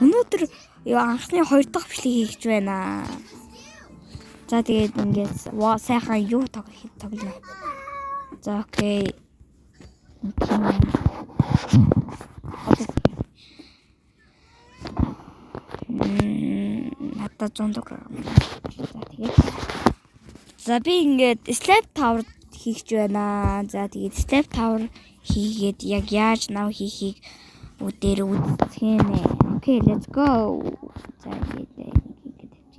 Өнөөдөр анхны 2 дахь бичлэг хийж байна. За тэгээд ингээд сайхан юу тоглоно. За окей. Надад 100 төгрөг. За тэгээд. За би ингээд Slap Tower хийж байна. За тэгээд Slap Tower хийгээд яг яаж нав хийхийг өдөр үзэх нэ. Окей, let's go. За тэгээд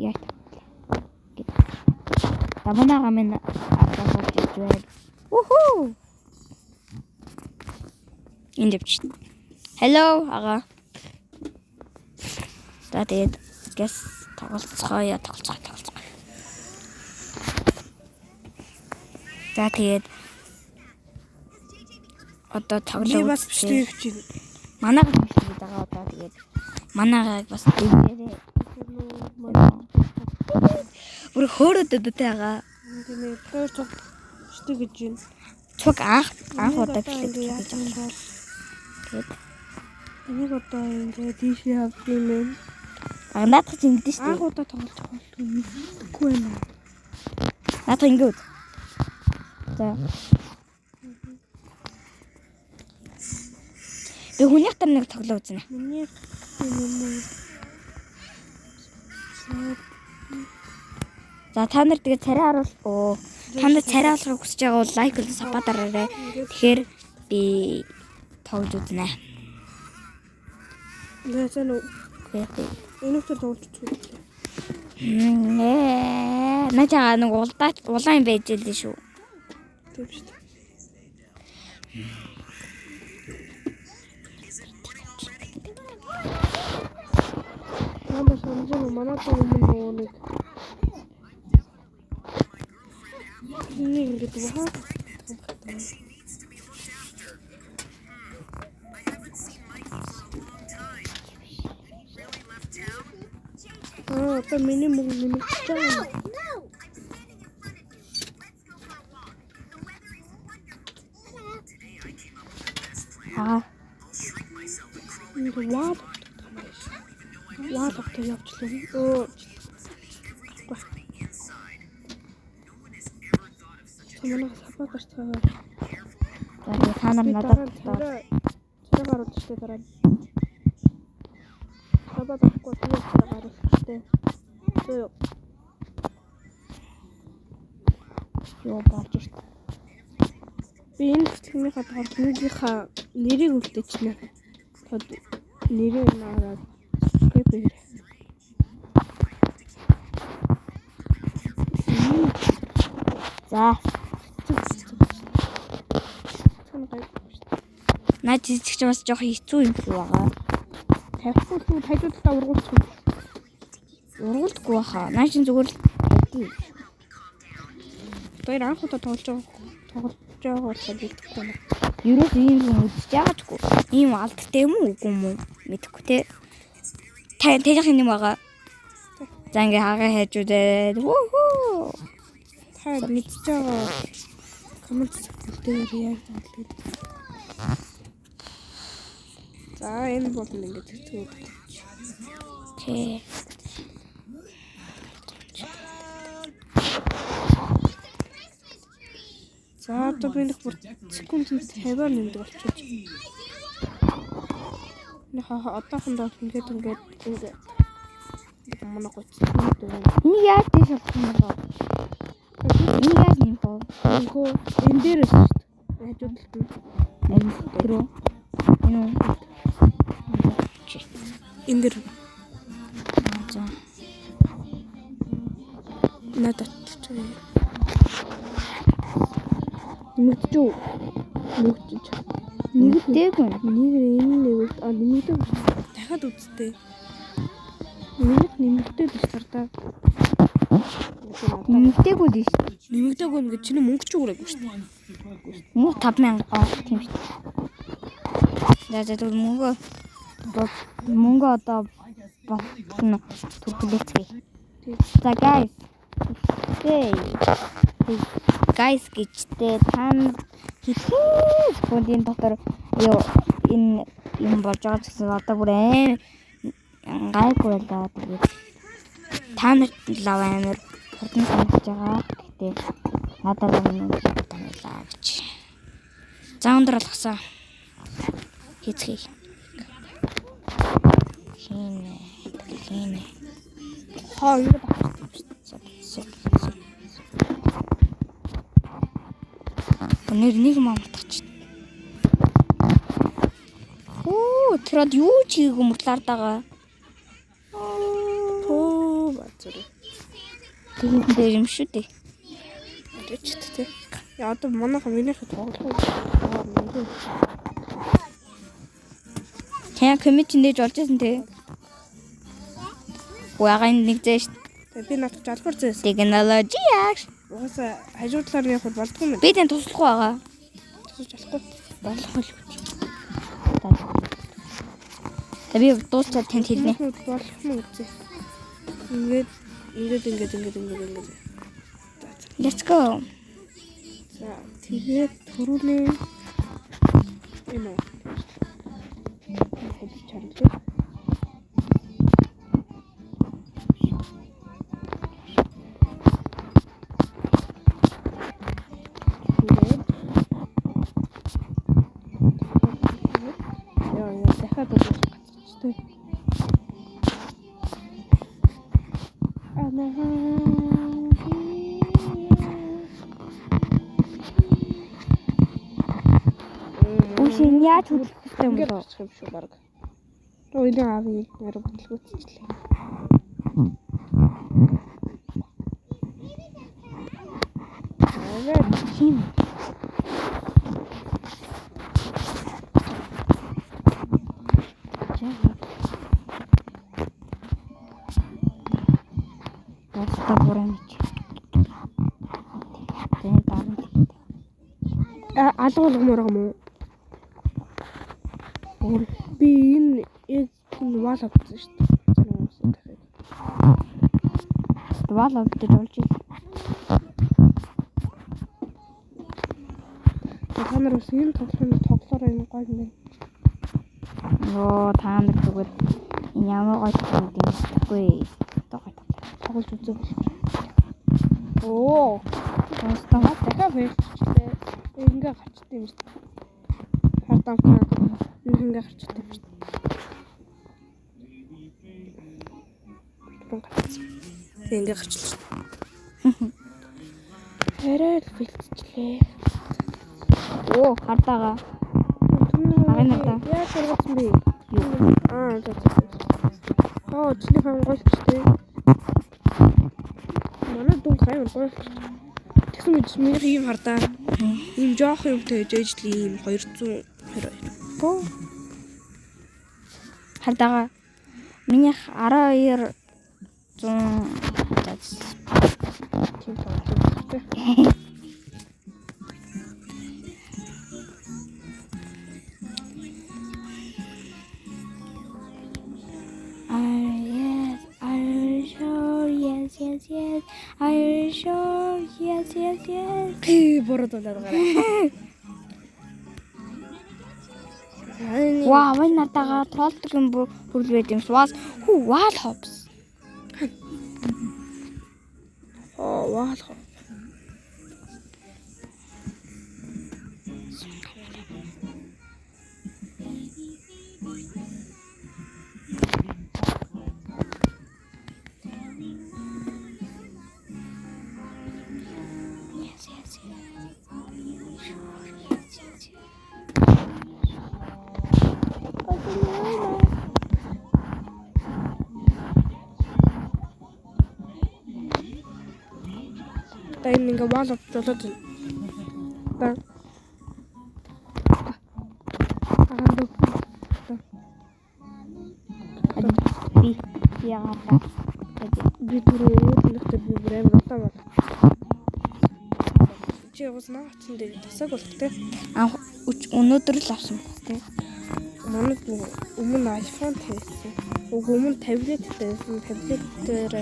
яг Таманага минь атгах гэж байна. Уху. Индивч. Hello ага. За тэгээд гэс тоглоцгоё. За тэгээд одоо тоглоом бас бичлэг хийж байна. Манайг бичлэг байгаа одоо тэгээд манайг бас дэмжээрэй. Бүр хөөрөд өдөөтэйгаа. Тийм хоёр цог бичлэг гэж байна. Цог анх удаа бичлэг гэж байна. Тэгээд энийг одоо ингээд тийшээ авдаг юм. наадах чинь ингэдэж шүү. Анх удаа тоглож байгаа үгүй байна. Наадах ингэв. За. Би хүнийх төр нэг тоглоо үзнэ. Миний юм. За та нар тэгээ царай харуул. Та нар царай харуулахыг хүсэж байгаа бол лайк болон сабаа дараарай. Тэгэхээр би тоглож үзнэ. Лээсэн үү? Өнөөдөр тоглож үзсэн. Начаа нэг улаан байж л шүү. Тийм шүү дээ. Намайг сонжоо манайтай өмнө нэг ингээд бахаа. Одоо миний мөнгө нэмэгдсэн. Ваад авто явчлаа. Таманаа сапаа гарцгаа. За та нар надад царай гарууд штэ дараа. Сапаа авахгүй царай гарууд штэ. Зөө. Юу болж штэ. Би энэ бичлэгний хадгалт нэгийнхаа нэрийг үлдээчихнэ. Нэрийг наараад скипэр. За. Наад жижигч бас жоох хэцүү юм байгаа. Тавьсан тайлбарлалтаа ургуулчих. Ургуулдаггүй баха. Наа чин зүгээр л байдгийг. Тэр анх удаа тоглож байгаа болохоор бидэхгүй байна. Ерөөс ийм юм үзэж яагаачгүй. Ийм алдартай юм уу үгүй юм уу? Мэдэхгүй те. Тэжих юм байгаа. За ингээ хагаа хайж үзээд. Вуху. Та мэдж байгаа коммент дээр яг хэлээд. За энэ бол ингээд хэцүү. Окей. За одоо би нэг секунд 50-аар нэмдэг болчихсон. Одоохондоо ингээд манай гоц. Энийг яаж тийш авах юм бэ? Энийг яаж нэмэх вэ? Үгүй энэ дээр шүү дээ. Хажуудалд нь. Тэр үү? Юу? Энэ дээр. За. Надад Нүгтүү. Нэгтэйг нэг энэ нэмэгдээ. Дахиад үзтээ. Нэмэгдээ биш тардаа. Нэгтэйгүү дээ шүү. Нэмэгдээгүй ингээд чиний мөнгө ч өгөөгүй шүү дээ. Мөнгө 5000 тийм шүү. За тэр мөнгө одоо болно. Түлхэлцгээе. За guys гэжтэй тань хитээ секундын дотор юу энэ юм болж байгаа гэсэн одоо бүр гайгүй байлаа. Тэгээд та нар лав амир хурдан санагдаж байгаа. Гэтэ надад лав юм байлаа гэж. За өндөр болгосон. Хийцгээе. Хийнэ. Хаа ингэ багчсан шүү дээ. Өнөр нэг маа матгач. Оо, тэрад юу ч хийгээгүй мөртлаар дагаа. Тоо бацэр. Тийм дээр юм шүү дээ. Тэч тэ. Яа одоо манайха минийхээ тоглох. Тяа коммент нээж олж ирсэн те. Уягаан нэг зээш. Тэгээ би надад жалбар зээсэн. Технологи яаш. Угаасаа хажуу талаар нь явах болдгүй юм. Би тань туслах байгаа. Тусаж болохгүй. Болох л үү. Би дуусчаад танд хэлнэ. Болох юм үзье. Ингээд. Let's go. За тэгээд түрүүний энэ хэдий чарлаа. Дахиад гацчихтэй. Үгүй яаж хөдлөх юм Ингээд бэ? очих юм шүү баг. Ойлын аавын нэр бүтлгүүцчлээ. Хим. Яста бурамч. Тэн тань. Алгуулмаар юм уу? Би энэ яг вал авчихсан шүү дээ. Вал авдаж болж байна. Та нар бас энэ тоглоороо энэ гоё юм. Оо та нар зүгээр ямар гоё юм гэхгүй. Тоглож үзээ. Оо. Тостоо дахиад хэлчихлээ. Ингээ гарчт юм шүү дээ. Хардам ингээ гарчт юм шүү дээ. Ингээ гарчлаа. Арай л бэлтчихлээ. Оо хартаага. Агнаа. Яа сургацсан бэ? Юу? Аа чиний хаан гойлчтэй. Манай дүн хаймар гойлч. Тэгсэн мэт миний ийм хардаа. Ийм жоох юмтай ээжлээ ийм 222. Оо. Хартаага. Миний 12 100 тийм тоглож. Yes. Бороо дуулаад гараа. Вау, энэ надаага тоолдог юм бүрл байд юм. Вал хопс. Вал. Энэ ингээ вал болоод байна. Би яагаад би түрүүнийхтэй би бүр амар удаан бол. Чи уус наагцсан дээр тасаг болох те. Өнөөдөр л авсан баг те. Манай өмнө iPhone тавьсан. Өмнө таблет тавьсан. Таблетээр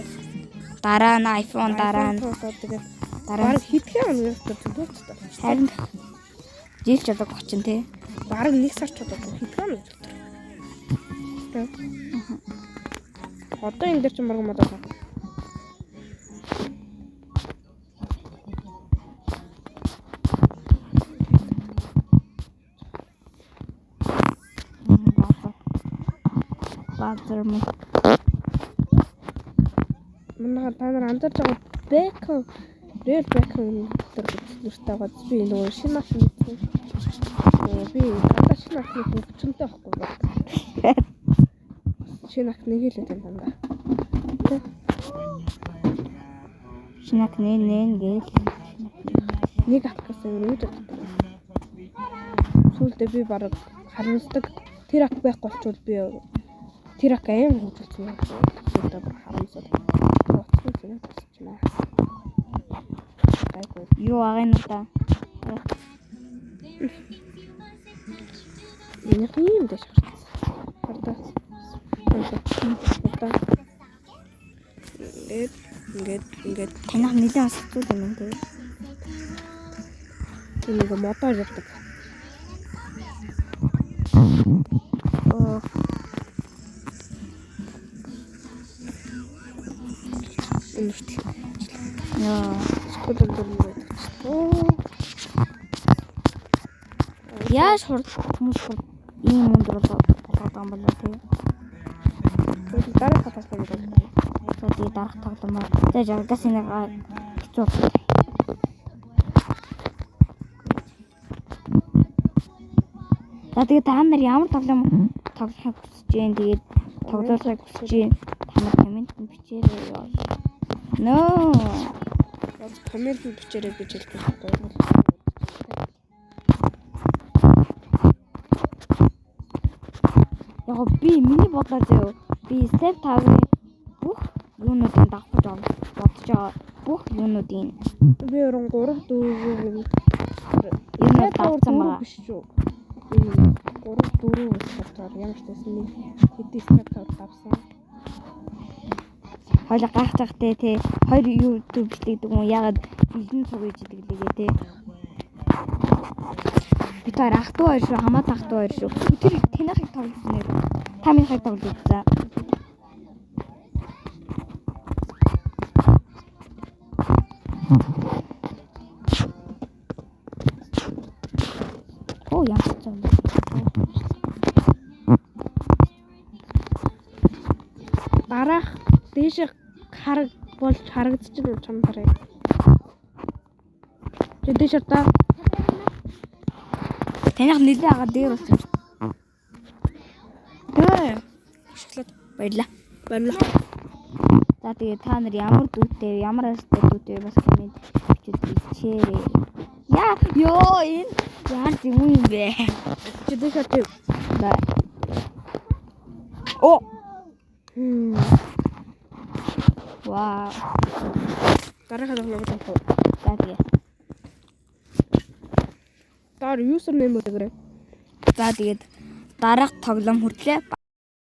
дараа нь iPhone дараа нь бараг хэдхэн өнөөр төлөвлөлттэй. Харин жил ч одоо 30 те. Бараг 1 сар ч одоо хэдхэн өнөөр. Одоо энэ дээр ч мөргөн модоо. Баазар мөн. Манай та нар анзаарч байгаа бэкон реал бэкон дээр үзлүүртэй байгаа. Би нөгөө шинэ машин мэдсэн. Би дандаа шинэ машин хүчнтэй байхгүй байна. Шинэ ак нэг л гэдэг дандаа. Шинэ ак гээл. Нэг акаас өрөөж байгаа. Сүүлдээ би бараг харамсдаг. Тэр ак байхгүй болчвол би тэр ак аим хөвжүүлсэн юм. Сүүлдээ бараг харамсаад. Юу агаан та? Энэ юм дэш харцсан. Хардаа. Ингээд Танах нэлээд асууж юм энэ. нэг мотор явдаг. Энэрт. Яа. Скул өндөр байдаг. Яаш хүмүүс ийм өндөр болгоод байгаа юм болоо тий. Тэгээд дараа хатаас нэг байдаг. Тэгээд дарах тоглоом. Тэгээд жаргаас нэг хэцүү. Тэгээд та нар ямар тоглоом тоглохыг хүсэж байна? Тэгээд тоглоулахыг хүсэж байна. Та нар коммент бичээрэй ёо. No. Коммент бичээрэй гэж хэлдэг байна. Яг би миний бодлоо зөө. Би step 5-ын бүх юунуудыг давхаж бодож байгаа. Бүх юунуудыг Би өрөн 3 4 юунууд давсан байгаа. биш шүү. 3 4 болчихоор ямар ч байсан нэг хэдий step давсан. Хойло гайхчихтэй те. Хоёр YouTube бичлэгдэг юм ягаад бэлэн цуг хийж идэг лээ те. Би таар ах トゥ хоёр шүү, хамаад ах トゥ хоёр шүү. Тэр танахыг тоглосон нэр. Та минийхыг тоглож за. Оо ямар ч юм. Дараах дээш хараг болж харагдчихна чам хараа. Дээш та Танах нэлээ агаа дээр болсон. Тэ. шоколад Баярлаа. барилаа. За тэгээ та нар ямар дүүтэй, ямар арстай дүүтэй бас коммент бичээрэй. Яа, ёо энэ яар юм бэ? Чи дээш тий. Бай. О. Вау. Дараах тоглоом тоо. За тэгээ. Дараа юусер нэмээд өгөрэй. За тэгээд дараах тоглоом хүртлээ.